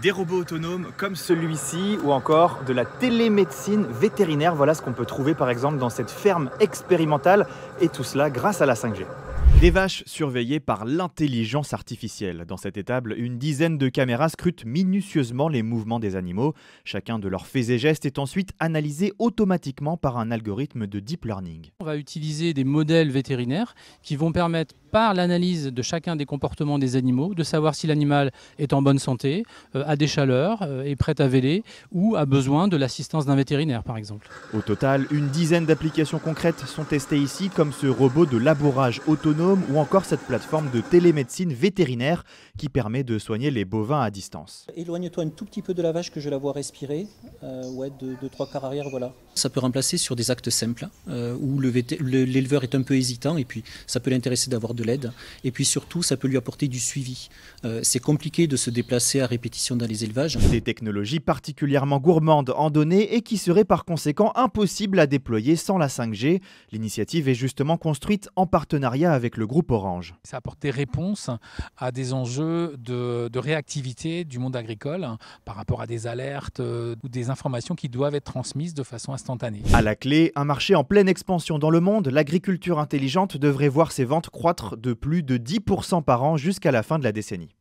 Des robots autonomes comme celui-ci ou encore de la télémédecine vétérinaire. Voilà ce qu'on peut trouver par exemple dans cette ferme expérimentale et tout cela grâce à la 5G. Des vaches surveillées par l'intelligence artificielle. Dans cette étable, une dizaine de caméras scrutent minutieusement les mouvements des animaux. Chacun de leurs faits et gestes est ensuite analysé automatiquement par un algorithme de deep learning. On va utiliser des modèles vétérinaires qui vont permettre, par l'analyse de chacun des comportements des animaux, de savoir si l'animal est en bonne santé, a des chaleurs, est prêt à véler ou a besoin de l'assistance d'un vétérinaire par exemple. Au total, une dizaine d'applications concrètes sont testées ici, comme ce robot de labourage autonome ou encore cette plateforme de télémédecine vétérinaire qui permet de soigner les bovins à distance. Éloigne-toi un tout petit peu de la vache que je la vois respirer, de 3/4 arrière, voilà. Ça peut remplacer sur des actes simples où l'éleveur est un peu hésitant et puis ça peut l'intéresser d'avoir de l'aide et puis surtout ça peut lui apporter du suivi. C'est compliqué de se déplacer à répétition dans les élevages. Des technologies particulièrement gourmandes en données et qui seraient par conséquent impossibles à déployer sans la 5G. L'initiative est justement construite en partenariat avec le groupe Orange. Ça apporte des réponses à des enjeux de réactivité du monde agricole par rapport à des alertes ou des informations qui doivent être transmises de façon instantanée. À la clé, un marché en pleine expansion dans le monde, l'agriculture intelligente devrait voir ses ventes croître de plus de 10% par an jusqu'à la fin de la décennie.